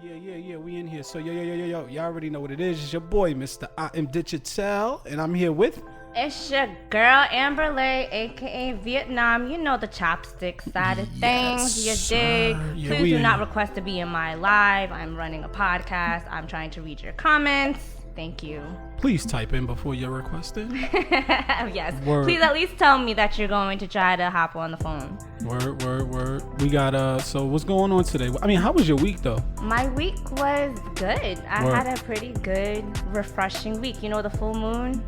Yeah, we in here. So, yo, y'all already know what it is. It's your boy, Mr. I Am Digital, and I'm here with... It's your girl, Amberlay, a.k.a. Vietnam. You know the chopsticks side of things. You dig? Yeah, Please do not request to be in my live. I'm running a podcast. I'm trying to read your comments. Thank you. Please type in before you're requesting. Yes. Word. Please at least tell me that you're going to try to hop on the phone. Word. We got, so what's going on today? I mean, how was your week, though? My week was good. I had a pretty good, refreshing week. You know, the full moon?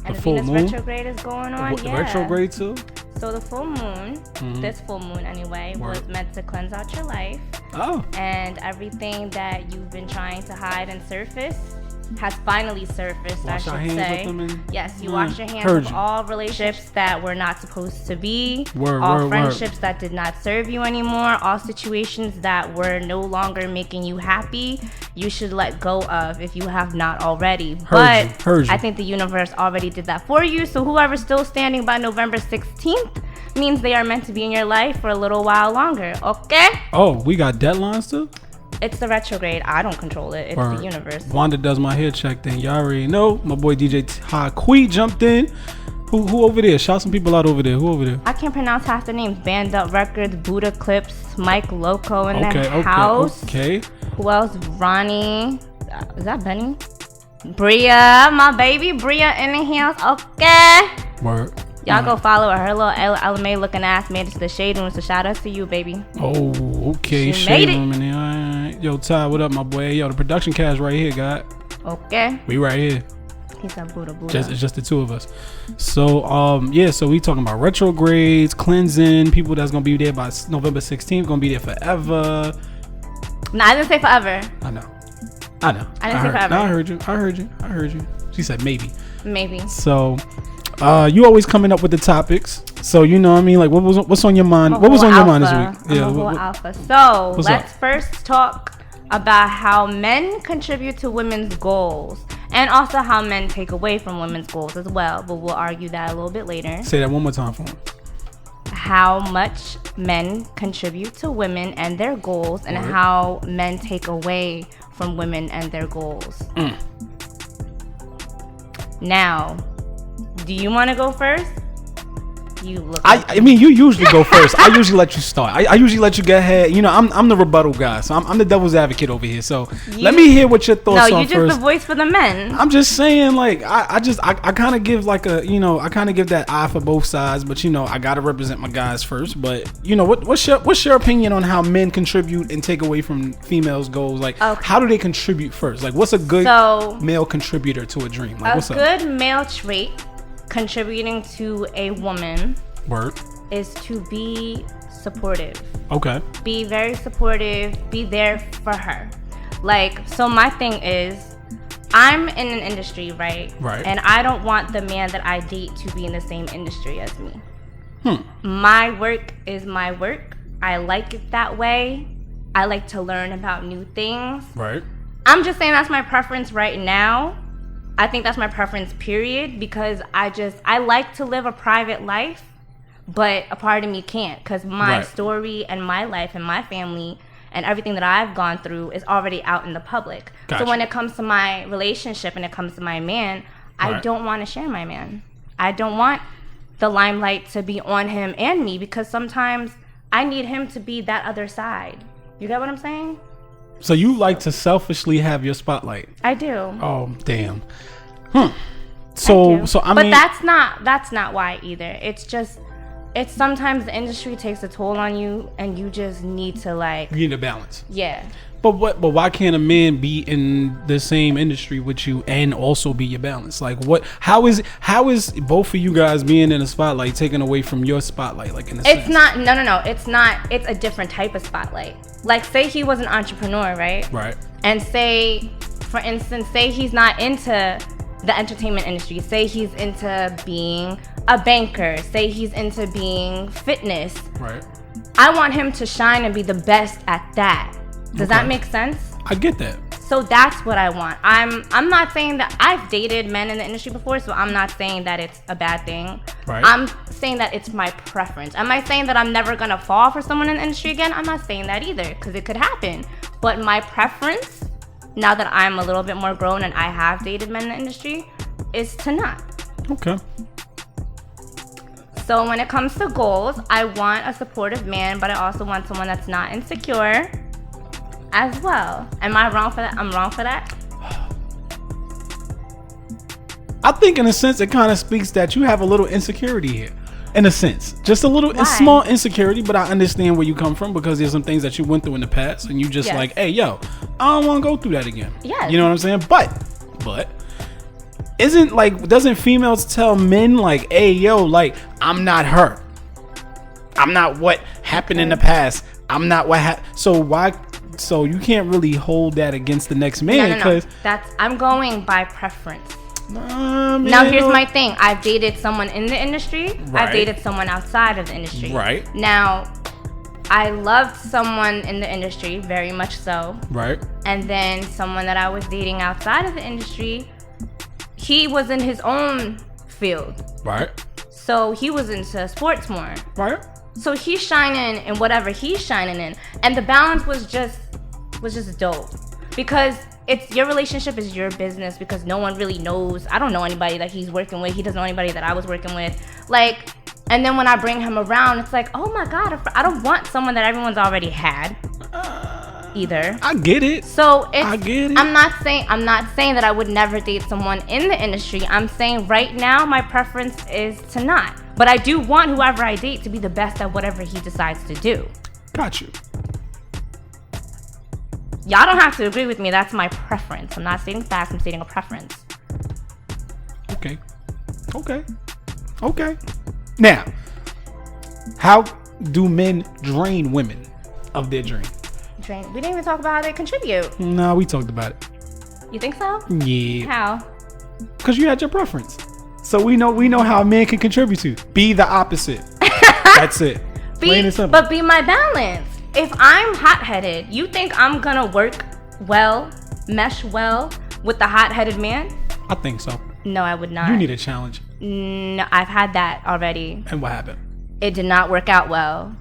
And the Venus retrograde is going on. The retrograde too? So the full moon, this full moon anyway, was meant to cleanse out your life. Oh. And everything that you've been trying to hide and surface has finally surfaced, Wash I our should hands say. with them and, yes, you wash your hands of all relationships that were not supposed to be, all friendships that did not serve you anymore, all situations that were no longer making you happy, you should let go of if you have not already. Heard you. I think the universe already did that for you, so whoever's still standing by November 16th means they are meant to be in your life for a little while longer, okay? Oh, we got deadlines too? It's the retrograde. I don't control it. It's the universe. Wanda does my hair check then. Y'all already know. My boy DJ Haqui jumped in. Who over there? Shout some people out over there. Who over there? I can't pronounce half the names. Band Up Records, Buddha Clips, Mike Loco in the house. Okay. Who else? Ronnie. Is that Benny? Bria, my baby. Bria in the house. Okay. Word. Y'all go follow her. Her little LMA looking ass made it to the shade room. So shout out to you, baby. Oh, okay. She Shade made it. room in there. All right. Yo, Ty, what up, my boy? Yo, the production cast right here, God. Okay. We right here. He said Buddha. It's just the two of us. So, so we talking about retrogrades, cleansing, people that's gonna be there by November 16th, gonna be there forever. No, I didn't say forever. I know. I didn't say forever. No, I heard you. She said maybe. Maybe. So, you always coming up with the topics. So, you know what I mean? Like, what's on your mind? What was on your mind this week? Yeah. Alpha. So, let's first talk about how men contribute to women's goals and also how men take away from women's goals as well. But we'll argue that a little bit later. Say that one more time for me. How much men contribute to women and their goals and how men take away from women and their goals. Now, do you want to go first? You look. I mean, you usually go first. I usually let you start. I usually let you get ahead. You know, I'm the rebuttal guy, so I'm the devil's advocate over here. So let me hear what your thoughts are first. No, you're just the voice for the men. I'm just saying, like, I kind of give like a, you know, I kind of give that eye for both sides, but you know, I gotta represent my guys first. But you know, what's your opinion on how men contribute and take away from females' goals? Like, how do they contribute first? Like, what's a good male contributor to a dream? Like, what's a good male trait contributing to a woman is to be supportive. Okay. Be very supportive. Be there for her. Like, so my thing is, I'm in an industry, right? Right. And I don't want the man that I date to be in the same industry as me. My work is my work. I like it that way. I like to learn about new things. Right. I'm just saying that's my preference right now. I think that's my preference, period, because I like to live a private life, but a part of me can't, because my story and my life and my family and everything that I've gone through is already out in the public. Gotcha. So when it comes to my relationship and it comes to my man, I don't want to share my man. I don't want the limelight to be on him and me, because sometimes I need him to be that other side. You get what I'm saying? So you like to selfishly have your spotlight? I do. Oh, damn. So I mean, but that's not why either. It's sometimes the industry takes a toll on you, and you just need to you need a balance. Yeah. But why can't a man be in the same industry with you and also be your balance? Like, how is both of you guys being in a spotlight taken away from your spotlight? Like, in a sense? It's not. No. It's not. It's a different type of spotlight. Like, say he was an entrepreneur, right? Right. And say, for instance, say he's not into the entertainment industry. Say he's into being a banker. Say he's into being fitness. Right. I want him to shine and be the best at that. Does that make sense? I get that. So that's what I want. I'm not saying that I've dated men in the industry before, so I'm not saying that it's a bad thing. Right. I'm saying that it's my preference. Am I saying that I'm never gonna fall for someone in the industry again? I'm not saying that either, because it could happen. But my preference, now that I'm a little bit more grown and I have dated men in the industry, is to not. Okay. So when it comes to goals, I want a supportive man, but I also want someone that's not insecure as well. Am I wrong for that? I'm wrong for that? I think in a sense it kind of speaks that you have a little insecurity here. In a sense, just a little Why? small insecurity, but I understand where you come from because there's some things that you went through in the past and you just Yes. like, hey, yo, I don't want to go through that again. Yes. You know what I'm saying? But doesn't females tell men like, hey, yo, like, I'm not her. I'm not what happened in the past. I'm not what happened. So you can't really hold that against the next man because I'm going by preference. Man, now here's my thing. I've dated someone in the industry. Right. I've dated someone outside of the industry. Right. Now, I loved someone in the industry, very much so. Right. And then someone that I was dating outside of the industry, he was in his own field. Right. So he was into sports more. Right. So he's shining in whatever he's shining in. And the balance was just dope. Because your relationship is your business, because no one really knows. I don't know anybody that he's working with. He doesn't know anybody that I was working with. Like, and then when I bring him around, it's like, oh my God, I don't want someone that everyone's already had either. I get it. So I get it. I'm not saying that I would never date someone in the industry. I'm saying right now my preference is to not. But I do want whoever I date to be the best at whatever he decides to do. Got you. Y'all don't have to agree with me. That's my preference. I'm not stating facts. I'm stating a preference. Okay. Now, how do men drain women of their dream? We didn't even talk about how they contribute. No, we talked about it. You think so? Yeah. How? Because you had your preference. So we know how a man can contribute to. Be the opposite. That's it. Plain and simple. But be my balance. If I'm hot-headed, you think I'm gonna work well, mesh well with the hot-headed man? I think so. No, I would not. You need a challenge. No, I've had that already. And what happened? It did not work out well.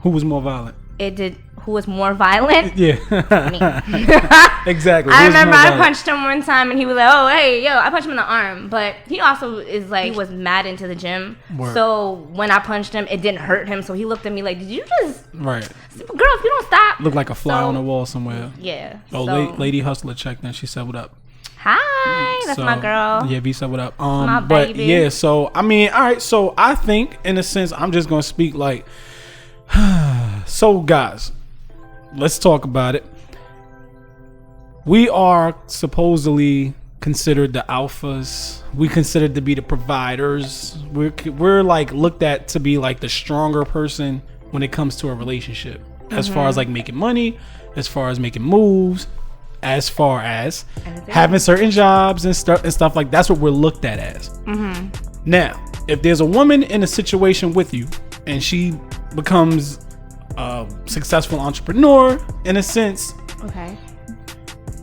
Who was more violent? Who was more violent? Yeah. Me. Exactly. I remember I punched him one time and he was like, oh, hey, yo, I punched him in the arm. But he also is like, he was mad into the gym. Word. So when I punched him, it didn't hurt him. So he looked at me like, did you just... Right. Girl, if you don't stop... Look like a fly on the wall somewhere. Yeah. Oh, Lady Hustler checked in. She said, what up? Hi, that's my girl. Yeah, B said, what up? My but baby. yeah, so, I mean, all right. So I think, in a sense, I'm just going to speak like... So, guys... Let's talk about it. We are supposedly considered the alphas. We considered to be the providers. We're like looked at to be like the stronger person when it comes to a relationship. As far as like making money, as far as making moves, as far as having certain jobs and stuff like that's what we're looked at as. Now, if there's a woman in a situation with you and she becomes a successful entrepreneur in a sense, Okay.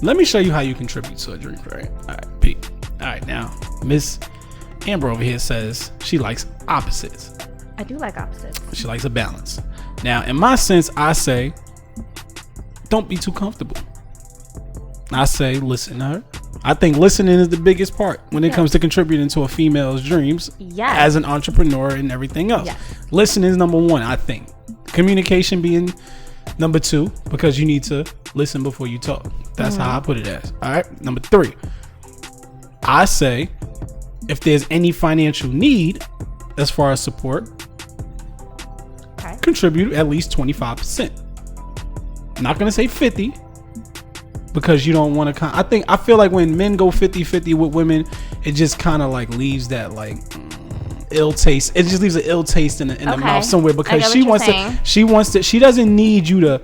let me show you how you contribute to a dream, right? All right, Pete. All right, now Miss Amber over here says she likes opposites. I do like opposites. She likes a balance. Now, in my sense, I say don't be too comfortable. I say listen to her. I think listening is the biggest part when it comes to contributing to a female's dreams as an entrepreneur and everything else. Listening is number one, I think. Communication being number two, because you need to listen before you talk. That's how I put it as. All right. Number three, I say if there's any financial need as far as support, contribute at least 25%. I'm not going to say 50 because you don't want to. I feel like when men go 50-50 with women, it just kind of like leaves that like ill taste. It just leaves an ill taste in the mouth somewhere because she doesn't need you to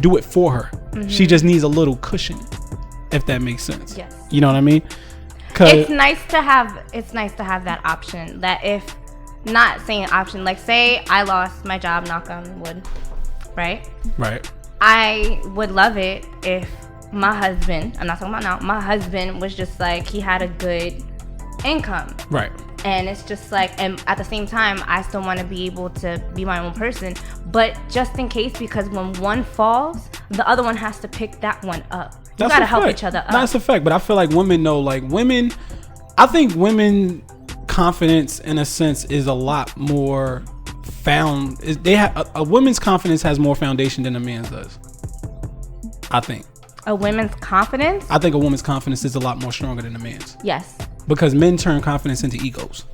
do it for her. She just needs a little cushion, if that makes sense. Yes. You know what I mean? It's nice to have that option. That if not saying option, like say I lost my job, knock on wood, right? Right. I would love it if my husband, I'm not talking about now, my husband was just like he had a good income. Right. And it's just like, and at the same time, I still want to be able to be my own person. But just in case, because when one falls, the other one has to pick that one up. You gotta help each other up. That's a fact. But I feel like women know, like women, I think women confidence in a sense is a lot more found. They have a woman's confidence has more foundation than a man's does. I think. A woman's confidence? I think a woman's confidence is a lot more stronger than a man's. Yes. Because men turn confidence into egos.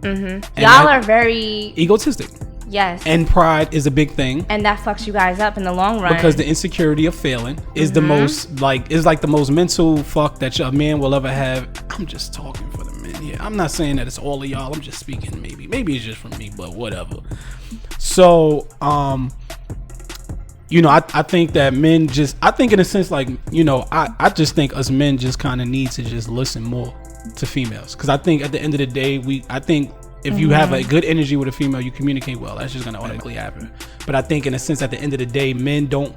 Mm-hmm. Y'all are very egotistic. Yes. And pride is a big thing. And that fucks you guys up in the long run. Because the insecurity of failing is the most, like, is like the most mental fuck that a man will ever have. I'm just talking for the men here. I'm not saying that it's all of y'all. I'm just speaking maybe. Maybe it's just for me, but whatever. So, you know, I think that men just, I think in a sense, like, you know, I just think us men just kind of need to just listen more to females. Because I think at the end of the day, I think if you have a good energy with a female, you communicate well. That's just going to automatically happen. But I think in a sense, at the end of the day, men don't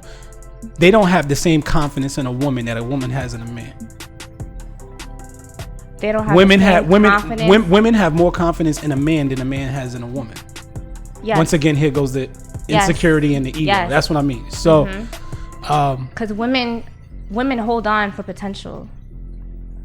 have the same confidence in a woman that a woman has in a man. They don't have women have more confidence in a man than a man has in a woman. Yes. Once again, here goes the insecurity and the ego. Yes. That's what I mean. So, because women hold on for potential.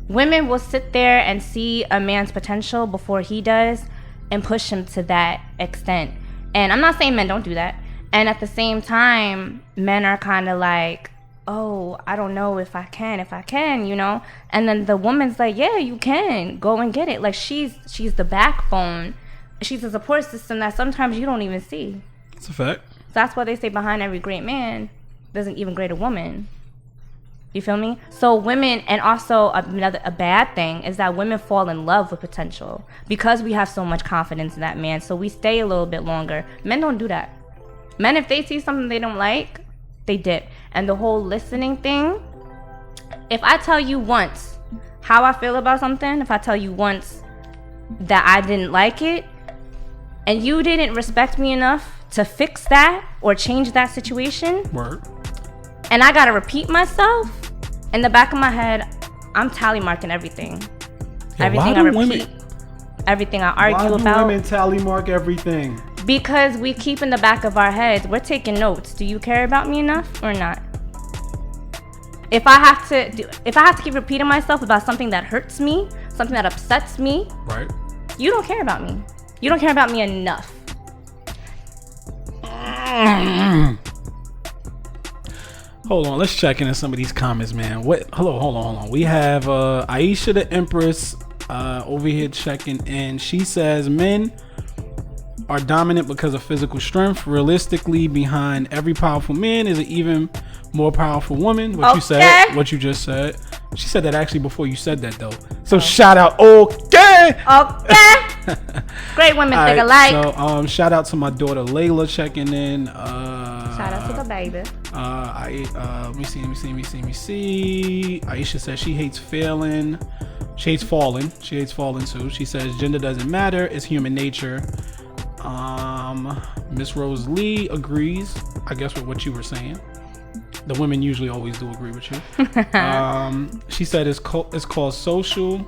Women will sit there and see a man's potential before he does and push him to that extent. And I'm not saying men don't do that. And at the same time, men are kind of like, oh, I don't know if I can, you know? And then the woman's like, yeah, you can. Go and get it. Like, she's the backbone. She's a support system that sometimes you don't even see. It's a fact. So that's why they say behind every great man, there's an even greater woman. You feel me? So women, and also a bad thing is that women fall in love with potential because we have so much confidence in that man. So we stay a little bit longer. Men don't do that. Men, if they see something they don't like, they dip. And the whole listening thing, if I tell you once how I feel about something, if I tell you once that I didn't like it, and you didn't respect me enough to fix that or change that situation, word, and I gotta repeat myself, in the back of my head, I'm tally marking everything. Yeah, everything I repeat. Everything I argue about. Why do women tally mark everything? Because we keep in the back of our heads, we're taking notes. Do you care about me enough or not? If I have to keep repeating myself about something that hurts me, something that upsets me, right? You don't care about me. You don't care about me enough. Hold on, let's check into some of these comments, man. Hold on. We have Aisha the Empress over here checking in. She says men are dominant because of physical strength. Realistically, behind every powerful man is an even more powerful woman. What you just said. She said that actually before you said that though. So shout out. Okay. Great women think alike. So shout out to my daughter Layla checking in. Shout out to the baby. Let me see. Aisha says she hates failing. She hates falling. She hates falling too. She says gender doesn't matter. It's human nature. Miss Rose Lee agrees, I guess, with what you were saying. The women usually always do agree with you. She said it's called social.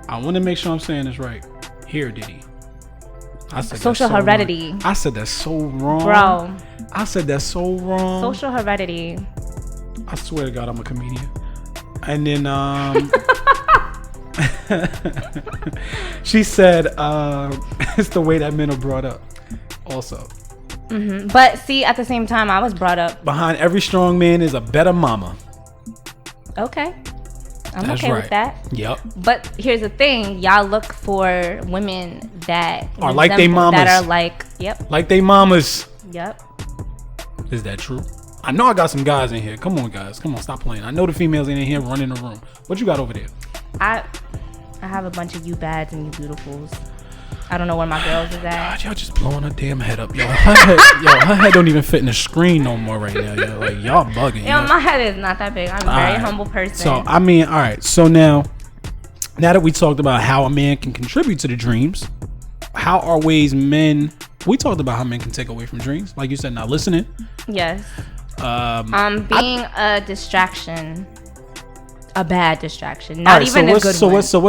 I want to make sure I'm saying this right. Heredity. I said social heredity. Wrong. I said that's so wrong. Bro. I said that's so wrong. Social heredity. I swear to God, I'm a comedian. And then she said it's the way that men are brought up also. Mm-hmm. But see, at the same time, I was brought up. Behind every strong man is a better mama. Okay. I'm That's okay right. with that. Yep. But here's the thing. Y'all look for women that are like they mamas. That are like, yep. Like they mamas. Yep. Is that true? I know I got some guys in here. Come on, guys. Come on, stop playing. I know the females in here running the room. What you got over there? I have a bunch of you bads and you beautifuls. I don't know where my girls is at. God, y'all just blowing her damn head up, yo. Her head don't even fit in the screen no more right now, yo. Like, y'all bugging, yo. My head is not that big. I'm a very humble person. So, I mean, all right. So now that we talked about how a man can contribute to the dreams, how are ways men... We talked about how men can take away from dreams. Like you said, not listening. Yes. Being a distraction. a bad distraction, not even a good one. So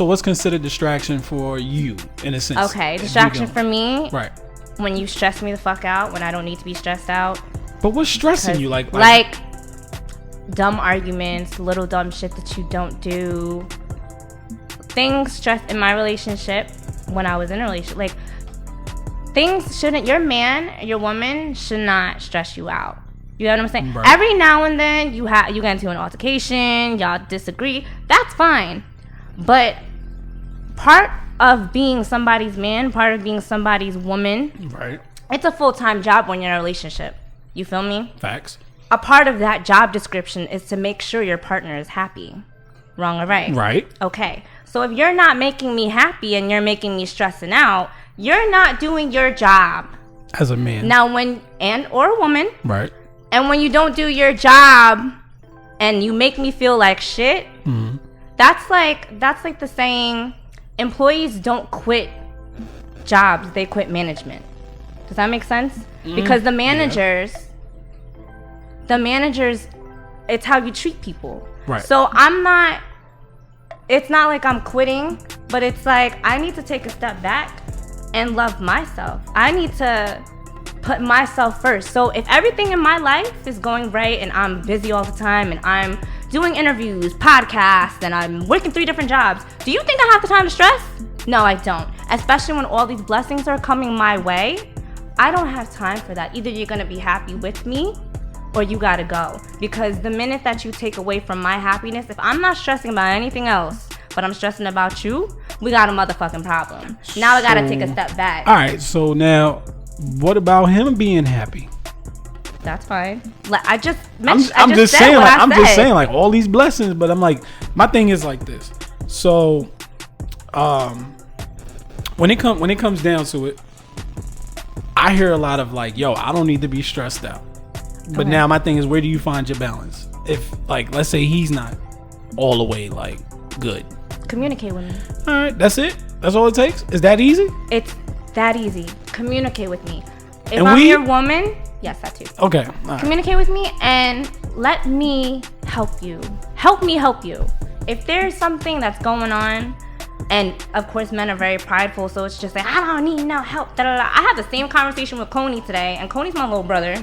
what's considered distraction for you in a sense? Okay, distraction for me. Right. When you stress me the fuck out, when I don't need to be stressed out. But what's stressing you? Like dumb arguments, little dumb shit that you don't do. Things stress in my relationship when I was in a relationship. Like, things shouldn't, your man, your woman should not stress you out. You know what I'm saying? Right. Every now and then you get into an altercation, y'all disagree. That's fine. But part of being somebody's man, part of being somebody's woman, right? It's a full-time job when you're in a relationship. You feel me? Facts. A part of that job description is to make sure your partner is happy. Wrong or right? Right. Okay. So if you're not making me happy and you're making me stressing out, you're not doing your job. As a man. Now or a woman. Right. And when you don't do your job and you make me feel like shit, that's like the saying, employees don't quit jobs, they quit management. Does that make sense? Because the managers, it's how you treat people. Right. So it's not like I'm quitting, but it's like I need to take a step back and love myself. I need to put myself first. So if everything in my life is going right and I'm busy all the time and I'm doing interviews, podcasts, and I'm working 3 different jobs, do you think I have the time to stress? No, I don't. Especially when all these blessings are coming my way. I don't have time for that. Either you're gonna be happy with me or you gotta go. Because the minute that you take away from my happiness, if I'm not stressing about anything else, but I'm stressing about you, we got a motherfucking problem. Now I gotta take a step back. All right, so now, what about him being happy? That's fine. I'm just saying, like, all these blessings, but I'm like, my thing is like this. So, when it comes down to it, I hear a lot of like, yo, I don't need to be stressed out. But now my thing is, where do you find your balance? If, like, let's say he's not all the way, like, good. Communicate with me. All right, that's it? That's all it takes? Is that easy? It's that easy. Communicate with me. If I'm your woman, yes, that too. Okay. All right. Communicate with me and let me help you. Help me help you. If there's something that's going on, and of course men are very prideful, so it's just like, I don't need no help. Da, da, da. I had the same conversation with Coney today, and Coney's my little brother.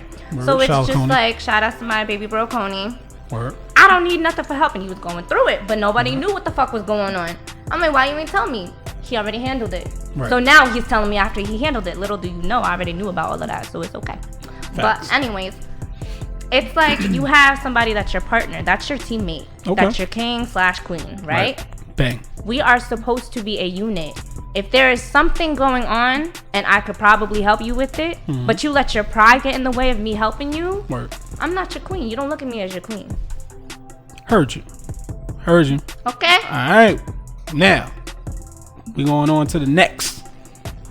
So it's just Coney. Like, shout out to my baby bro Coney. Word. I don't need nothing for help, and he was going through it, but nobody knew what the fuck was going on. I'm like, why you ain't tell me? He already handled it. Right. So now he's telling me after he handled it. Little do you know, I already knew about all of that, so it's okay. Facts. But anyways, it's like you have somebody that's your partner, that's your teammate, that's your king/queen, right? Bang. We are supposed to be a unit. If there is something going on and I could probably help you with it, but you let your pride get in the way of me helping you, I'm not your queen. You don't look at me as your queen. Heard you. Okay. All right. Now, we going on to the next.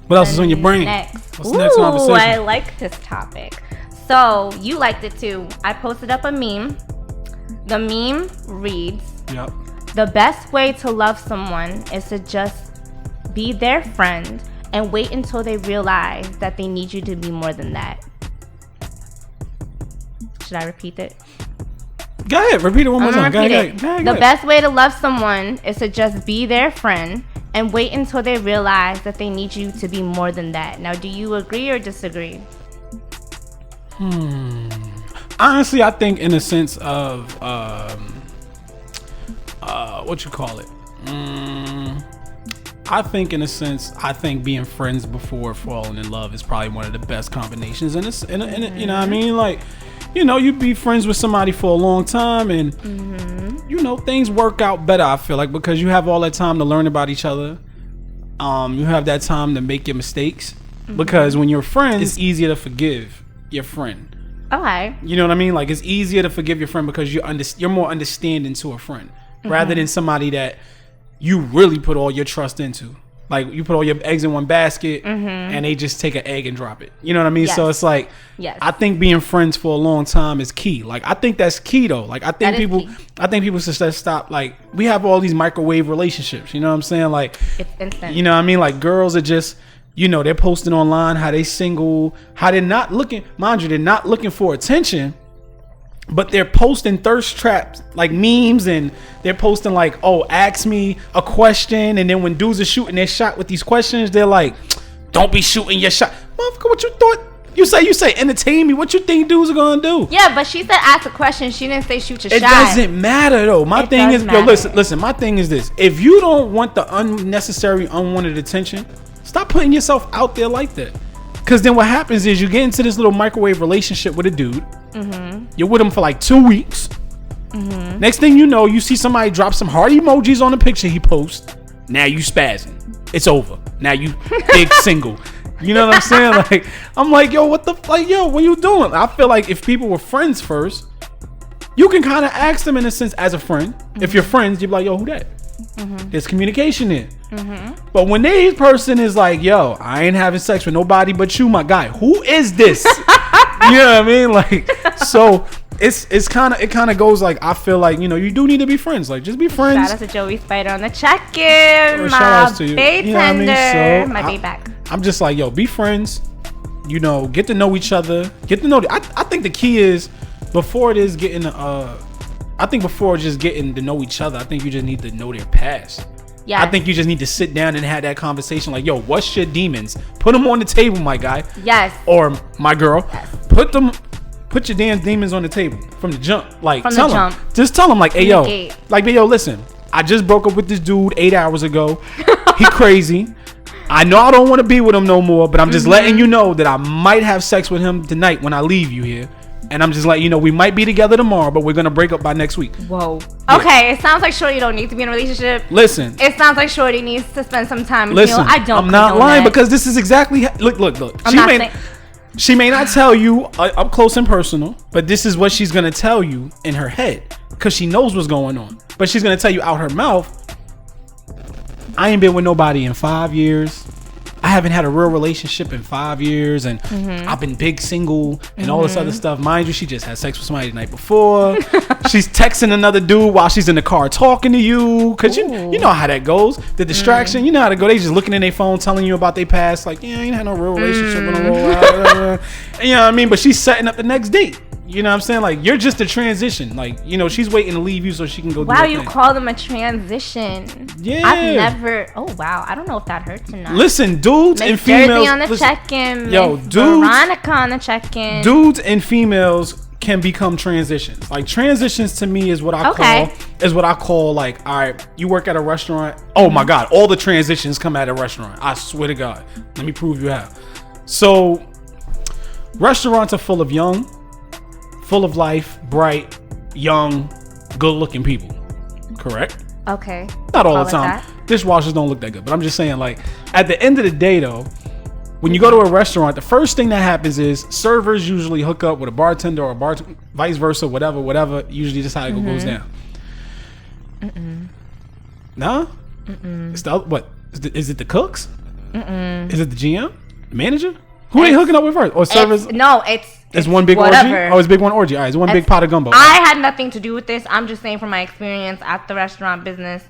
What else is on your brain? What's the next conversation? I like this topic. So, you liked it too. I posted up a meme. The meme reads, yep. The best way to love someone is to just be their friend and wait until they realize that they need you to be more than that. Should I repeat it? Go ahead. Repeat it one more time. Go ahead. The best way to love someone is to just be their friend and wait until they realize that they need you to be more than that. Now, do you agree or disagree? Honestly, I think in a sense of what you call it. I think in a sense, being friends before falling in love is probably one of the best combinations. And it's, you know what I mean? Like, you know, you be friends with somebody for a long time and, you know, things work out better, I feel like, because you have all that time to learn about each other. You have that time to make your mistakes. Because when you're friends, it's easier to forgive your friend. Okay. You know what I mean? Like, it's easier to forgive your friend because you're more understanding to a friend. Rather than somebody that you really put all your trust into. Like, you put all your eggs in one basket and they just take an egg and drop it. You know what I mean? Yes. So it's like, I think being friends for a long time is key. Like, I think that's key though. Like, I think people should just stop. Like, we have all these microwave relationships. You know what I'm saying? Like, it's instant. You know what I mean? Like, girls are just, you know, they're posting online how they single, how they're not looking, mind you, they're not looking for attention. but they're posting thirst traps like memes, and they're posting like, oh, ask me a question, and then when dudes are shooting their shot with these questions, they're like, don't be shooting your shot. Motherfucker, what you thought? You say entertain me. What you think dudes are gonna do? Yeah, but she said ask a question. She didn't say shoot your shot. It doesn't matter though. My thing is, yo, listen. My thing is this: if you don't want the unnecessary, unwanted attention, stop putting yourself out there like that. Because then what happens is you get into this little microwave relationship with a dude. Mm-hmm. You're with him for like 2 weeks. Mm-hmm. Next thing you know, you see somebody drop some heart emojis on the picture he posts. Now you spazzing. It's over. Now you big single. You know what I'm saying? Like, I'm like, yo, what are you doing? I feel like if people were friends first, you can kind of ask them in a sense as a friend. Mm-hmm. If you're friends, you're like, yo, who that? Mm-hmm. There's communication there. Mm-hmm. But when this person is like, yo, I ain't having sex with nobody but you, my guy. Who is this? You know what I mean? Like, so it kind of goes like, I feel like, you do need to be friends. Like, just be friends. Shout out to Joey Spider on the check-in. My bae tender. My bae back. I'm just like, yo, be friends. Get to know each other. Get to know. I think the key is before just getting to know each other, I think you just need to know their past. Yeah. I think you just need to sit down and have that conversation. Like, yo, what's your demons? Put them on the table, my guy. Yes. Or my girl. Yes. Put your damn demons on the table from the jump. Like, just tell them, like, hey, yo, listen, I just broke up with this dude 8 hours ago. He crazy. I know I don't want to be with him no more, but I'm just letting you know that I might have sex with him tonight when I leave you here. And I'm just like, we might be together tomorrow, but we're going to break up by next week. Whoa. Yeah. Okay, it sounds like Shorty don't need to be in a relationship. Listen. It sounds like Shorty needs to spend some time with you. I'm not lying because this is exactly... Look. She may not tell you up close and personal, but this is what she's going to tell you in her head because she knows what's going on. But she's going to tell you out her mouth, I ain't been with nobody in 5 years. I haven't had a real relationship in 5 years, and I've been big single and all this other stuff. Mind you, she just had sex with somebody the night before. She's texting another dude while she's in the car talking to you, because you know how that goes. The distraction, you know how to go. They just looking in their phone, telling you about their past. Like, yeah, I ain't had no real relationship in a while. You know what I mean? But she's setting up the next date. You know what I'm saying? Like, you're just a transition. Like, she's waiting to leave you so she can go do her thing. Wow, you call them a transition. Yeah. I've never... Oh, wow. I don't know if that hurts or not. Listen, dudes and females... Jersey on the check-in. Yo, dudes... Veronica on the check-in. Dudes and females can become transitions. Like, transitions to me is what I call, like, all right, you work at a restaurant. Oh, my God. All the transitions come at a restaurant. I swear to God. Let me prove you how. So, restaurants are full of life, bright, young, good-looking people. Correct? Okay. Not all the time. Dishwashers don't look that good. But I'm just saying, like, at the end of the day, though, when you go to a restaurant, the first thing that happens is servers usually hook up with a bartender or vice versa, whatever. Usually just how it goes down. No? It's the, what? Is it the cooks? Is it the GM? The manager? Who ain't hooking up with first? Or servers? It's one big whatever. orgy? Oh, it's big one orgy. All right, it's one big pot of gumbo. I had nothing to do with this. I'm just saying from my experience at the restaurant business,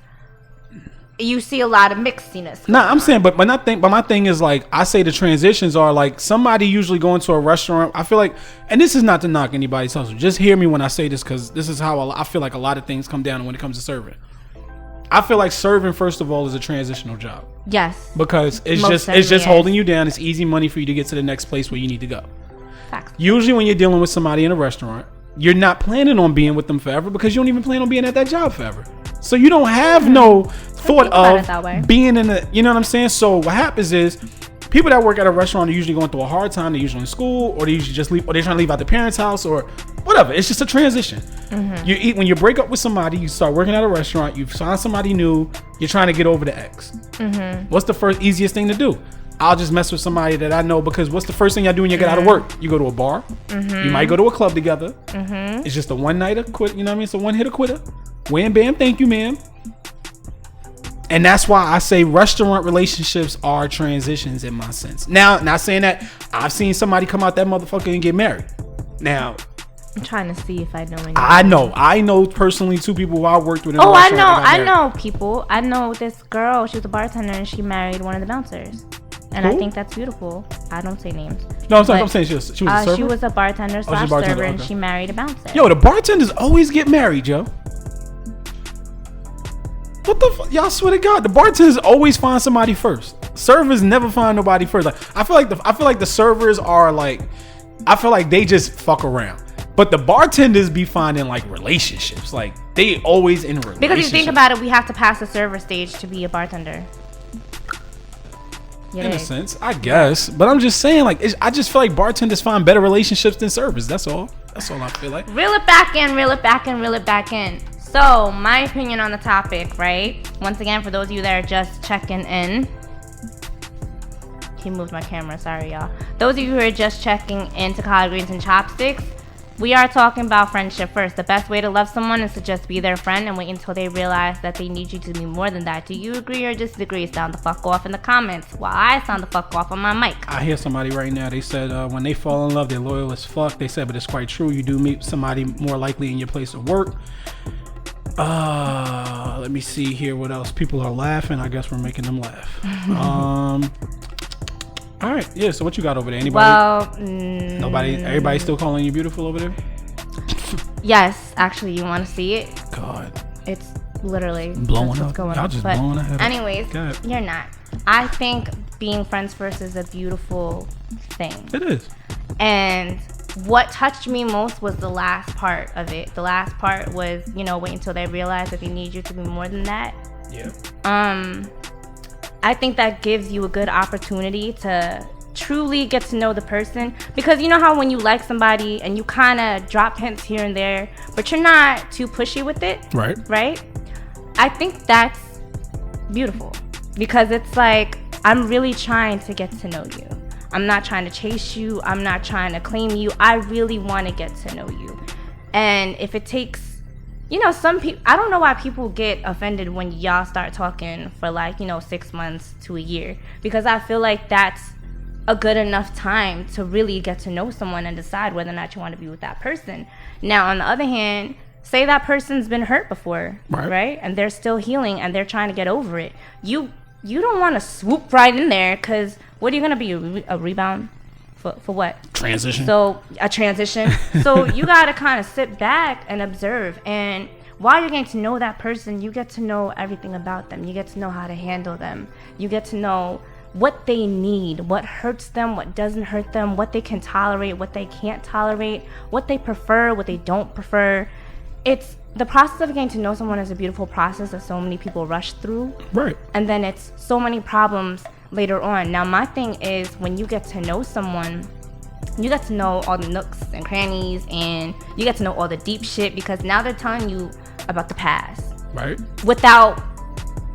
you see a lot of mixedness. I'm saying, but my thing is, like, I say the transitions are like somebody usually going to a restaurant. I feel like, and this is not to knock anybody's hustle. Just hear me when I say this, because this is how I feel like a lot of things come down when it comes to serving. I feel like serving, first of all, is a transitional job. Yes. Because it's just holding you down. It's easy money for you to get to the next place where you need to go. Facts. Usually when you're dealing with somebody in a restaurant, you're not planning on being with them forever because you don't even plan on being at that job forever. So you don't have no thought of being in a, you know what I'm saying? So what happens is people that work at a restaurant are usually going through a hard time. They're usually in school, or they usually just leave, or they're trying to leave out their parents' house, or whatever. It's just a transition. When you break up with somebody, you start working at a restaurant, you find somebody new, you're trying to get over the ex. What's the first easiest thing to do? I'll just mess with somebody that I know, because what's the first thing y'all do when you get out of work? You go to a bar. You might go to a club together. It's just a one-nighter quit. You know what I mean? It's a one-hitter quitter. Wham, bam, thank you, ma'am. And that's why I say restaurant relationships are transitions in my sense. Now, not saying that I've seen somebody come out that motherfucker and get married. Now, I'm trying to see if I know anyone. I know personally 2 people who I worked with in a restaurant. I know people. I know this girl. She was a bartender and she married one of the bouncers. And I think that's beautiful. I don't say names. No, I'm saying she was a server? She was a bartender slash server, and okay. she married a bouncer. Yo, the bartenders always get married, Joe. What the fuck? Y'all swear to God, the bartenders always find somebody first. Servers never find nobody first. Like, I feel like the servers are like, I feel like they just fuck around. But the bartenders be finding like relationships. Like, they always in relationships. Because if you think about it, we have to pass the server stage to be a bartender. In a sense, I guess. But I'm just saying, like, I just feel like bartenders find better relationships than servers. That's all I feel like. Reel it back in. So, my opinion on the topic, right? Once again, for those of you that are just checking in. He moved my camera, sorry y'all. Those of you who are just checking into Collard Greens and Chopsticks, we are talking about friendship first. The best way to love someone is to just be their friend and wait until they realize that they need you to be more than that. Do you agree or disagree? Sound the fuck off in the comments while I sound the fuck off on my mic. I hear somebody right now. They said when they fall in love, they're loyal as fuck. They said, but it's quite true. You do meet somebody more likely in your place of work. Let me see here. What else? People are laughing. I guess we're making them laugh. All right, yeah. So what you got over there? Anybody? Well, nobody. Everybody still calling you beautiful over there? Yes, actually, you want to see it? God, it's literally blowing up. Going Y'all just blowing ahead. Anyways, you're not. I think being friends first is a beautiful thing. It is. And what touched me most was the last part of it. The last part was, wait until they realize that they need you to be more than that. Yeah. I think that gives you a good opportunity to truly get to know the person, because you know how when you like somebody and you kind of drop hints here and there, but you're not too pushy with it. Right? I think that's beautiful, because it's like, I'm really trying to get to know you. I'm not trying to chase you. I'm not trying to claim you. I really want to get to know you. And if it takes, some people, I don't know why people get offended when y'all start talking for 6 months to a year, because I feel like that's a good enough time to really get to know someone and decide whether or not you want to be with that person. Now, on the other hand, say that person's been hurt before, right? And they're still healing and they're trying to get over it. You don't want to swoop right in there, because what are you going to be, a rebound? For what? Transition. So, a transition. So, you got to kind of sit back and observe. And while you're getting to know that person, you get to know everything about them. You get to know how to handle them. You get to know what they need, what hurts them, what doesn't hurt them, what they can tolerate, what they can't tolerate, what they prefer, what they don't prefer. It's the process of getting to know someone is a beautiful process that so many people rush through. Right. And then it's so many problems later on. Now, my thing is, when you get to know someone, you get to know all the nooks and crannies, and you get to know all the deep shit, because now they're telling you about the past. Right. Without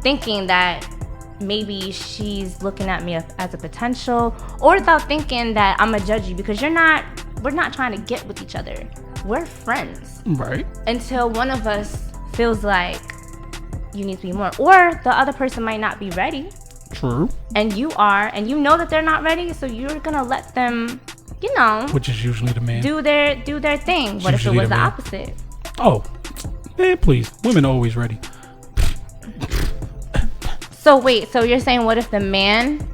thinking that maybe she's looking at me as a potential, or without thinking that I'm gonna judge you, because we're not trying to get with each other. We're friends. Right. Until one of us feels like you need to be more, or the other person might not be ready. True. And you are, and you know that they're not ready, so you're gonna let them, which is usually the man, do their thing. What if it was the opposite? Oh, man, please. Women are always ready. So wait, so you're saying, what if the man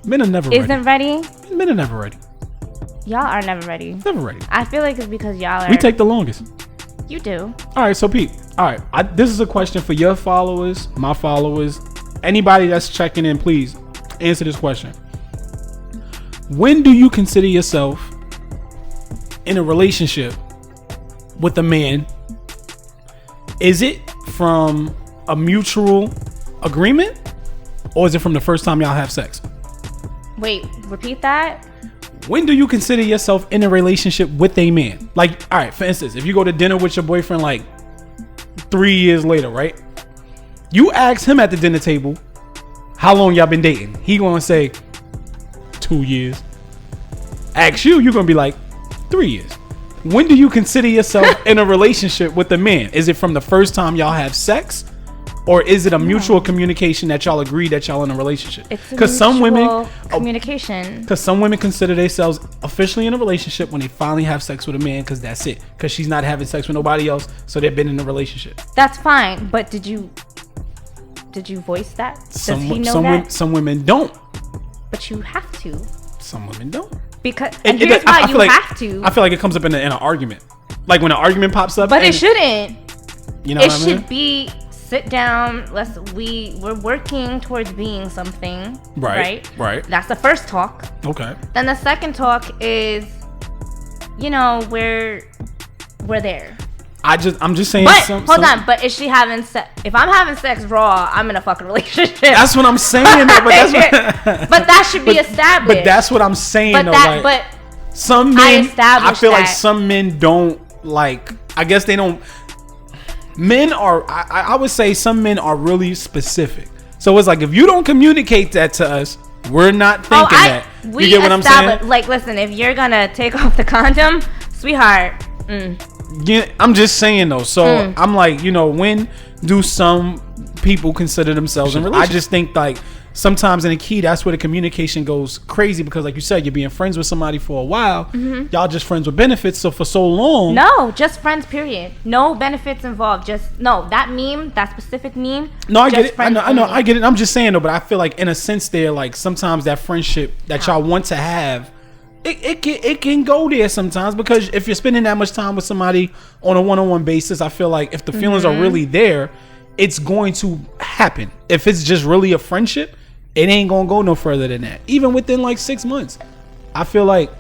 men are never isn't ready? Men are never ready. Y'all are never ready. Never ready. I feel like it's because y'all are. We take the longest. You do. All right, so Pete. All right, this is a question for your followers, my followers, anybody that's checking in. Please answer this question. When do you consider yourself in a relationship with a man? Is it from a mutual agreement, or is it from the first time y'all have sex? Wait, repeat that. When do you consider yourself in a relationship with a man? Like, all right, for instance, if you go to dinner with your boyfriend 3 years later, right? You ask him at the dinner table, how long y'all been dating? He gonna say 2 years. Ask you, you're gonna be like 3 years. When do you consider yourself in a relationship with a man? Is it from the first time y'all have sex? Or is it a mutual communication that y'all agree that y'all in a relationship? Because some women communication. Because some women consider themselves officially in a relationship when they finally have sex with a man, because that's it. Because she's not having sex with nobody else, so they've been in a relationship. That's fine, but did you voice that? Does he know that? Some women don't. But you have to. Some women don't. Because and here's why you have to. I feel like it comes up in an argument. Like when an argument pops up. But it shouldn't. You know it what I mean? should be sit down. We're working towards being something. Right. That's the first talk. Okay. Then the second talk is, we're there. I'm just saying. But hold on. But is she having sex? If I'm having sex raw, I'm in a fucking relationship. That's what I'm saying. Though, but that should be established. But that's what I'm saying. But though. But some men, I feel like some men don't like. I guess they don't. Men are. I would say some men are really specific. So it's like if you don't communicate that to us, we're not thinking that. You get what I'm saying? Like, listen, if you're gonna take off the condom, sweetheart. Yeah, I'm just saying though. So I'm like, when do some people consider themselves in relationships? I just think like sometimes in a key, that's where the communication goes crazy because, like you said, you're being friends with somebody for a while. Y'all just friends with benefits. So for so long, no, just friends. Period. No benefits involved. Just that specific meme. No, I get it. I know. I get it. I'm just saying though, but I feel like in a sense, there like sometimes that friendship that y'all want to have. It can go there sometimes because if you're spending that much time with somebody on a one-on-one basis, I feel like if the feelings are really there, it's going to happen. If it's just really a friendship, it ain't gonna go no further than that. Even within like 6 months, I feel like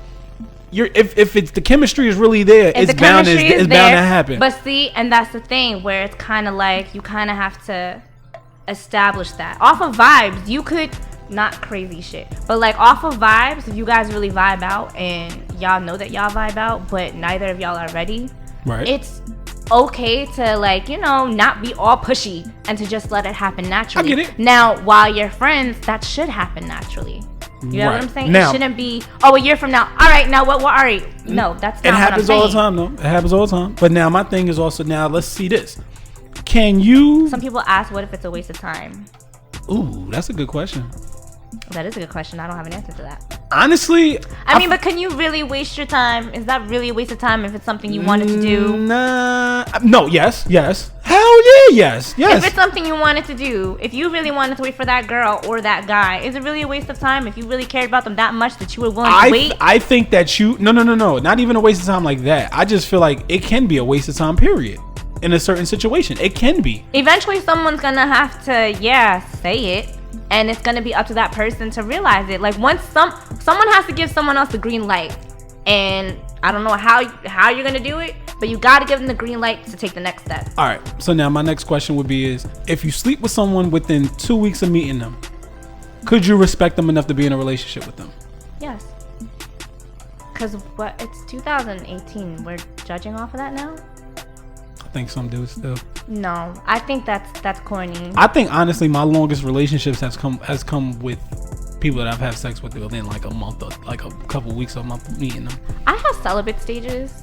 if it's the chemistry is really there, it's bound to happen. But see, and that's the thing where it's kind of like you kind of have to establish that off of vibes. You could. Not crazy shit, but like off of vibes, if you guys really vibe out and y'all know that y'all vibe out, but neither of y'all are ready, right? It's okay to like, not be all pushy and to just let it happen naturally. I get it. Now, while you're friends, that should happen naturally. You know what I'm saying? Now, it shouldn't be, a year from now, all right, now what are you? No, that's not what I'm saying. It happens all the time, though. It happens all the time. But now my thing is also, now let's see this. Can you... Some people ask, what if it's a waste of time? Ooh, that's a good question. That is a good question. I don't have an answer to that. Honestly, I mean, but can you really waste your time? Is that really a waste of time if it's something you wanted to do? Nah. No, yes. Hell yeah, yes. If it's something you wanted to do, if you really wanted to wait for that girl or that guy, is it really a waste of time if you really cared about them that much that you were willing to wait? I think that no. Not even a waste of time like that. I just feel like it can be a waste of time, period. In a certain situation. It can be. Eventually, someone's going to have to, say it. And it's going to be up to that person to realize it. Like once someone has to give someone else the green light. And I don't know how you're going to do it, but you got to give them the green light to take the next step. All right. So now my next question would be is if you sleep with someone within 2 weeks of meeting them, could you respect them enough to be in a relationship with them? Yes. Because it's 2018. We're judging off of that now? I think some do still. No, I think that's corny. I think honestly, my longest relationships has come with people that I've had sex with within like a month or like a couple weeks of meeting them. I have celibate stages.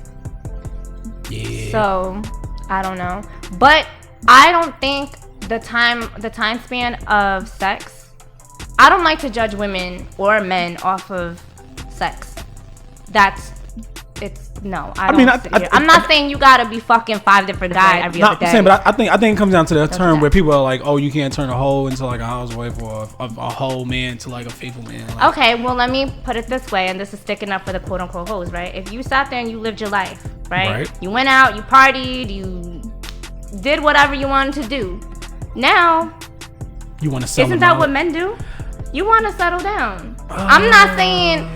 Yeah. So I don't know, but I don't think the time span of sex. I don't like to judge women or men off of sex. I'm not saying you gotta be fucking 5 different guys every other day. But I think it comes down to the term where people are like, oh, you can't turn a hoe into like a housewife or a whole man to like a faithful man. Like, okay, well let me put it this way, and this is sticking up for the quote unquote hoes, right? If you sat there and you lived your life, right? You went out, you partied, you did whatever you wanted to do. Now, you want to settle isn't that what men do? You want to settle down. I'm not saying.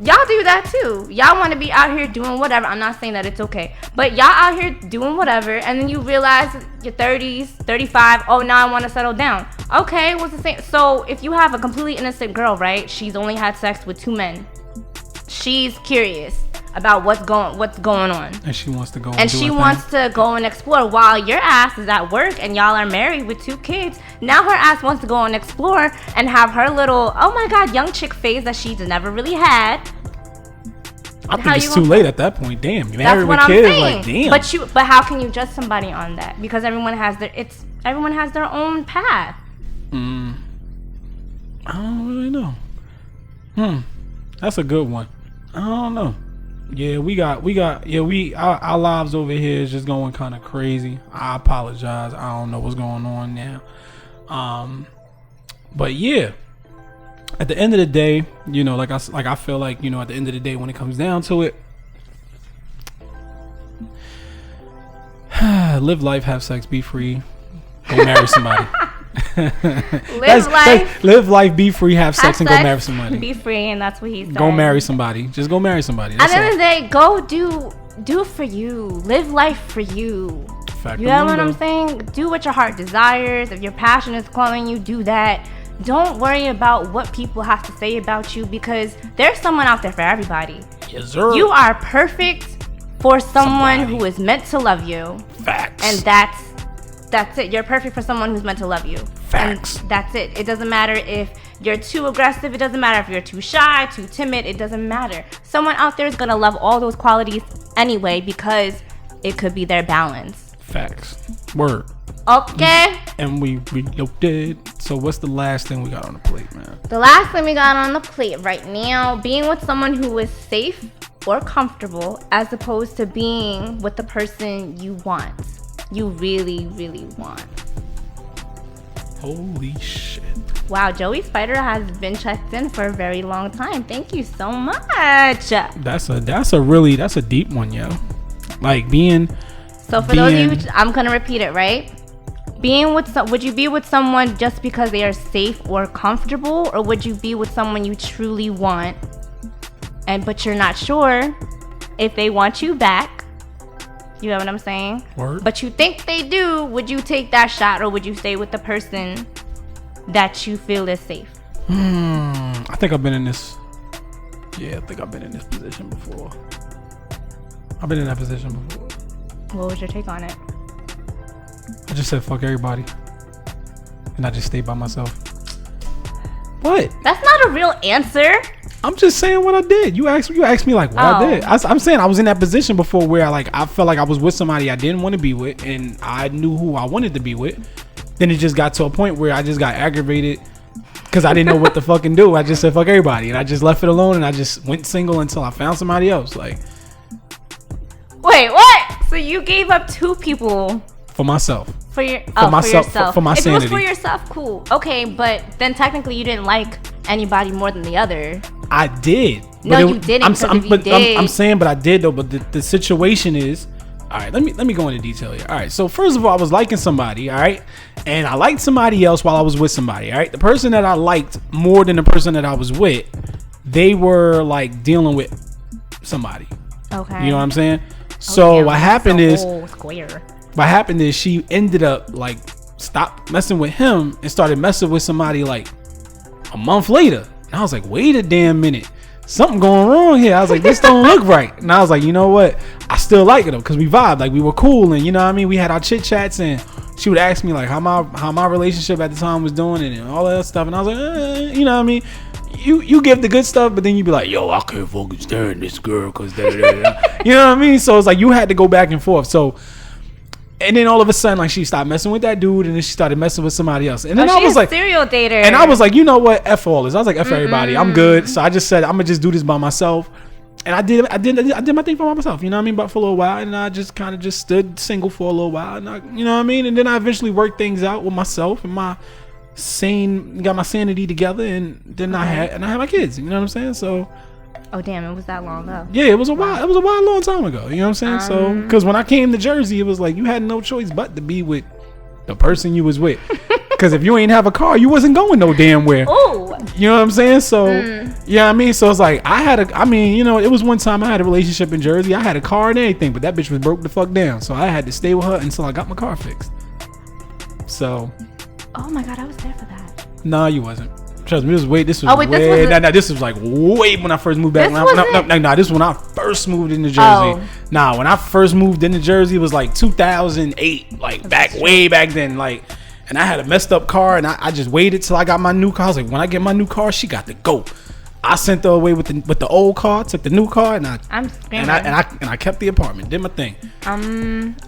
Y'all do that too. Y'all want to be out here doing whatever. I'm not saying that it's okay. But y'all out here doing whatever. And then you realize your 30s, 35. Oh, now I want to settle down. Okay, what's the same? So if you have a completely innocent girl, right? She's only had sex with 2 men. She's curious about what's going on. And she wants to go to go and explore while your ass is at work and y'all are married with 2 kids. Now her ass wants to go and explore and have her little, oh my God, young chick phase that she's never really had. I think it's too late at that point. Damn, you married with kids, like damn. But how can you judge somebody on that? Because everyone has their own path. I don't really know. That's a good one. I don't know. Yeah, our lives over here is just going kind of crazy. I apologize. I don't know what's going on now. But yeah, At the end of the day, you know, like I feel like, you know, at the end of the day, when it comes down to it, live life, have sex, be free, go marry somebody. Live life, be free, have sex, and go marry somebody. Be free, and that's what he said. Go marry somebody. Just go marry somebody. At the end of the day, go do it for you. Live life for you. You know what I'm saying? Do what your heart desires. If your passion is calling you, do that. Don't worry about what people have to say about you, because there's someone out there for everybody. Yes, sir. You are perfect for someone who is meant to love you. Facts. And that's it. You're perfect for someone who's meant to love you. Facts. And that's it. It doesn't matter if you're too aggressive. It doesn't matter if you're too shy, too timid. It doesn't matter. Someone out there is going to love all those qualities anyway, because it could be their balance. Facts. Word. Okay. And we reloaded. So what's the last thing we got on the plate, man? The last thing we got on the plate right now, being with someone who is safe or comfortable, as opposed to being with the person you want. You really, really want. Holy shit. Wow, Joey Spider has been checked in for a very long time. Thank you so much. That's a deep one, yo. Like So for those of you, I'm gonna repeat it, right? Would you be with someone just because they are safe or comfortable, or would you be with someone you truly want, but you're not sure if they want you back? You know what I'm saying? Word. But you think they do. Would you take that shot, or would you stay with the person that you feel is safe? I think I've been in this. Yeah, I think I've been in this position before. I've been in that position before. What was your take on it? I just said fuck everybody, and I just stayed by myself. What? That's not a real answer. I'm just saying what I did. You asked me like what I did. I'm saying I was in that position before where I felt like I was with somebody I didn't want to be with, and I knew who I wanted to be with. Then it just got to a point where I just got aggravated because I didn't know what to fucking do. I just said fuck everybody, and I just left it alone, and I just went single until I found somebody else. Like, wait, what? So you gave up 2 people for myself. For yourself. For my sanity. If it was for yourself, cool. Okay, but then technically you didn't like anybody more than the other. I did. No, you didn't. I'm saying, but I did though. But the situation is, all right. Let me go into detail here. All right. So first of all, I was liking somebody. All right, and I liked somebody else while I was with somebody. All right. The person that I liked more than the person that I was with, they were like dealing with somebody. Okay. You know what I'm saying? So what happened is. Square. What happened is she ended up like stopped messing with him and started messing with somebody like a month later. And I was like, wait a damn minute, something going wrong here. I was like, this don't look right. And I was like, you know what? I still like it though, because we vibed, like we were cool, and you know what I mean. We had our chit chats, and she would ask me like how my relationship at the time was doing, and all that stuff. And I was like, you know what I mean. You give the good stuff, but then you be like, yo, I can't fucking stand this girl because you know what I mean. So it's like you had to go back and forth. So. And then all of a sudden, like, she stopped messing with that dude, and then she started messing with somebody else. And then I was like, serial dater. And I was like, you know what? F all this. I was like, F everybody. I'm good. So I just said, I'm gonna just do this by myself. And I did my thing for myself. You know what I mean? But for a little while, and I just kind of just stood single for a little while. And you know what I mean? And then I eventually worked things out with myself and got my sanity together, and then I had my kids. You know what I'm saying? So. Oh damn! It was that long ago. Yeah, it was a while. It was a long time ago. You know what I'm saying? So, because when I came to Jersey, it was like you had no choice but to be with the person you was with. Because if you ain't have a car, you wasn't going no damn where. Oh. You know what I'm saying? So, yeah, I mean, so it's like it was one time I had a relationship in Jersey. I had a car and everything, but that bitch was broke the fuck down. So I had to stay with her until I got my car fixed. So. Oh my God, I was there for that. Nah, you wasn't. Trust me, this was like way when I first moved back. This was when I first moved into Jersey. Oh. Nah, when I first moved into Jersey, it was like 2008, like way back then. Like, and I had a messed up car, and I just waited till I got my new car. I was like, when I get my new car, she got to go. I sent her away with the old car, took the new car, and I kept the apartment, did my thing.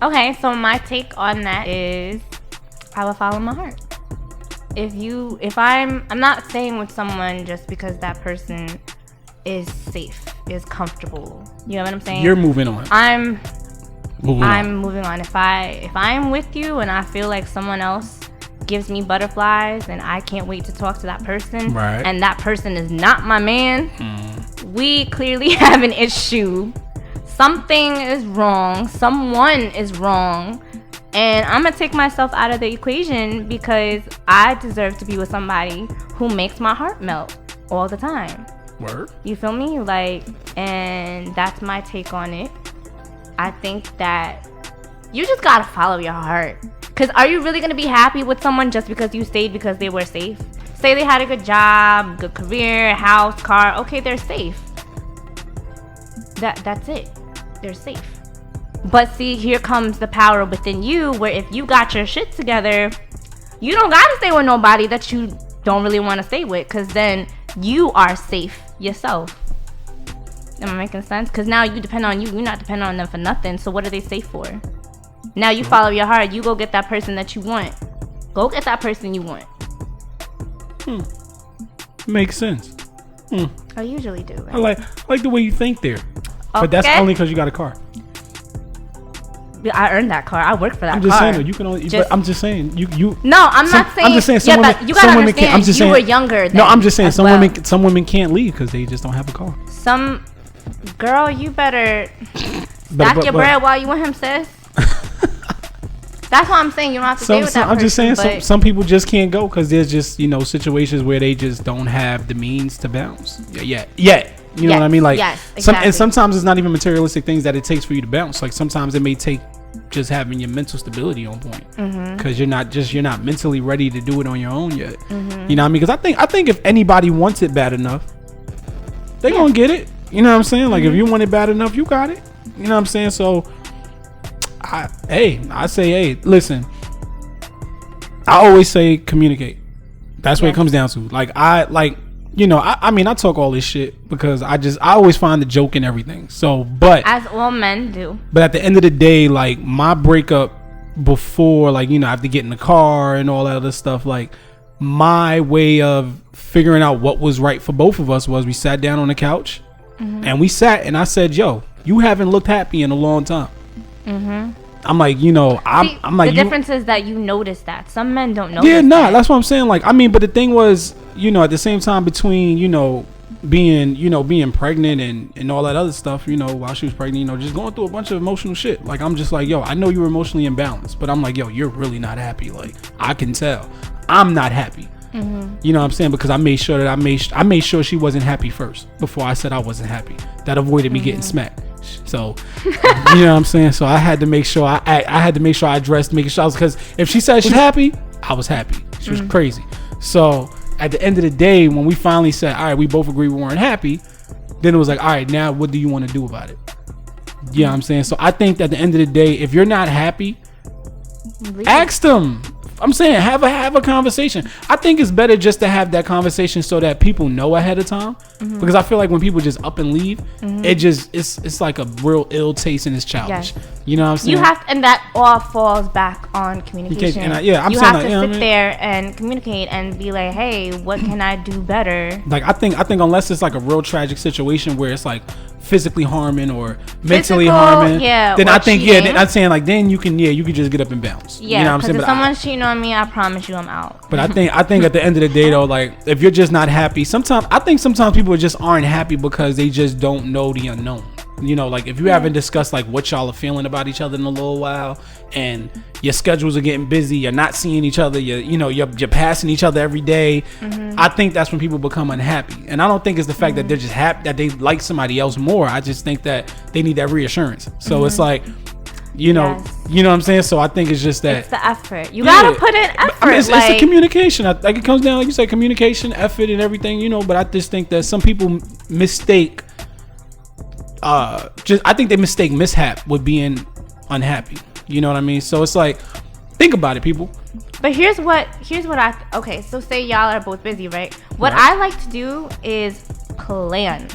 Okay, so my take on that is I would follow my heart. I'm not staying with someone just because that person is safe, is comfortable. You know what I'm saying? You're moving on. I'm moving on. If I'm with you and I feel like someone else gives me butterflies and I can't wait to talk to that person, right, and that person is not my man, we clearly have an issue. Something is wrong. Someone is wrong. And I'm going to take myself out of the equation because I deserve to be with somebody who makes my heart melt all the time. Word. You feel me? Like, and that's my take on it. I think that you just got to follow your heart. Because are you really going to be happy with someone just because you stayed because they were safe? Say they had a good job, good career, house, car. Okay, they're safe. That's it. They're safe. But see, here comes the power within you, where if you got your shit together, you don't gotta stay with nobody that you don't really want to stay with, because then you are safe yourself. Am I making sense? Because now you depend on you. You're not dependent on them for nothing. So what are they safe for? Now you follow your heart. You go get that person that you want. Go get that person you want. Makes sense. I usually do. Right? I like the way you think there. But that's only because you got a car. I earned that car. I worked for that car. I'm just saying, you can only. But I'm just saying, you. No, I'm not saying. I'm just saying, some women. You gotta understand. I'm just you saying, were younger. No, I'm just saying, some women can't leave because they just don't have a car. Some girl, you better stack your bread while you with him, sis. That's why I'm saying you don't have to stay with that person. I'm just saying, some people just can't go because there's just situations where they just don't have the means to bounce. Yeah. You know what I mean? Like, yes, exactly. And sometimes it's not even materialistic things that it takes for you to bounce. Like sometimes it may take just having your mental stability on point, because you're not mentally ready to do it on your own yet. You know what I mean? Because I think if anybody wants it bad enough, they're gonna get it. You know what I'm saying? Like if you want it bad enough, you got it. You know what I'm saying? So I say, listen. I always say communicate. That's what it comes down to. Like I mean, I talk all this shit because I always find the joke in everything. So, but as all men do. But at the end of the day, like my breakup before, like, I have to get in the car and all that other stuff. Like my way of figuring out what was right for both of us was we sat down on the couch and we sat and I said, yo, you haven't looked happy in a long time. I'm like, I'm like, the difference is that you notice that. Some men don't notice. Yeah, that's what I'm saying. Like, I mean, but the thing was, at the same time between, being pregnant and all that other stuff, while she was pregnant, just going through a bunch of emotional shit. Like, I'm just like, yo, I know you were emotionally imbalanced, but I'm like, yo, you're really not happy. Like, I can tell. I'm not happy. You know what I'm saying? Because I made sure that I made sure she wasn't happy first before I said I wasn't happy. That avoided me getting smacked. So, you know what I'm saying? So I had to make sure I had to make sure I addressed, making sure because if she said she's happy, I was happy. She was crazy. So at the end of the day, when we finally said, all right, we both agree we weren't happy, then it was like, all right, now what do you want to do about it? You know what I'm saying? So I think that at the end of the day, if you're not happy, ask them. I'm saying have a conversation. I think it's better just to have that conversation so that people know ahead of time. Because I feel like when people just up and leave, it's like a real ill taste and it's childish. Yes. You know what I'm saying? You have, and that all falls back on communication. I'm you saying have to sit there and communicate and be like, hey, what can I do better? Like I think unless it's like a real tragic situation where it's like physically harming or mentally harming, then I think cheating. Then I'm saying like then you can just get up and bounce. Yeah, you know what I'm saying? If someone's cheating on me, I promise you I'm out. But I think at the end of the day though, like if you're just not happy, sometimes people just aren't happy because they just don't know the unknown. Like if you haven't discussed like what y'all are feeling about each other in a little while, and your schedules are getting busy, you're not seeing each other, you're passing each other every day. I think that's when people become unhappy. And I don't think it's the fact that they're just happy that they like somebody else more. I just think that they need that reassurance. So it's like, you know what I'm saying? So I think it's just that it's the effort. You gotta put in effort. I mean, it's the communication. Like it comes down, like you say, communication, effort, and everything. But I just think that some people mistake. I think they mistake mishap with being unhappy. You know what I mean? So it's like, think about it, people. But here's what okay, so say y'all are both busy, right? What I like to do is plan,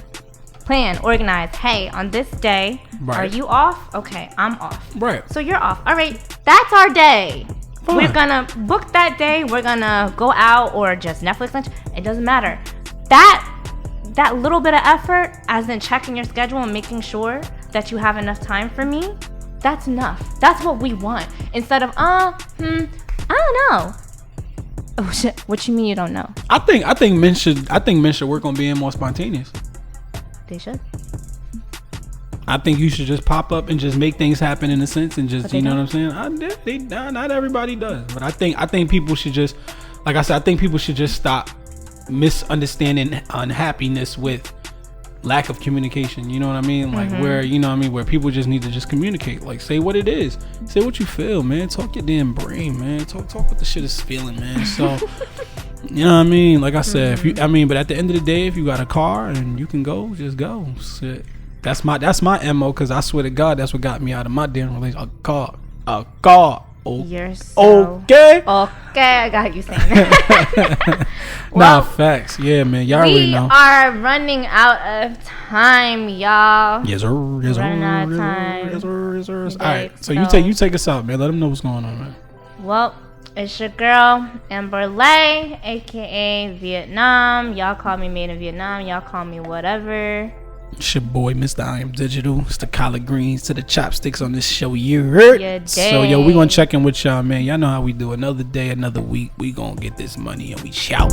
organize. Hey, on this day, are you off? Okay, I'm off. Right. So you're off. All right, that's our day. Fine. We're gonna book that day. We're gonna go out or just Netflix lunch. It doesn't matter. That little bit of effort, as in checking your schedule and making sure that you have enough time for me, that's enough. That's what we want. Instead of, I don't know. Oh shit! What you mean you don't know? I think men should work on being more spontaneous. They should. I think you should just pop up and just make things happen in a sense, and just, you know what I'm saying. Not everybody does, but I think people should just, like I said, I think people should just stop misunderstanding unhappiness with lack of communication. You know what I mean? Like where, you know what I mean, where people just need to just communicate. Like, say what it is, say what you feel, man. Talk your damn brain, man. Talk what the shit is feeling, man. So. You know what I mean? Like I said, but at the end of the day, if you got a car and you can go, just go. Shit. That's my MO, because I swear to God, that's what got me out of my damn relationship. A car. Oh, you're so okay. I got you saying that. Well, facts. Yeah, man. Y'all already know. We are running out of time, y'all. Yes, sir. Running out of time. Yes, sir. All right. So you take us out, man. Let them know what's going on, man. Well, it's your girl, Amber Lay, aka Vietnam. Y'all call me Made in Vietnam. Y'all call me whatever. It's your boy, Mr. I Am Digital. It's the collard greens to the chopsticks on this show. You heard? So, yo, we gonna check in with y'all, man. Y'all know how we do. Another day, another week. We gonna get this money and we shout.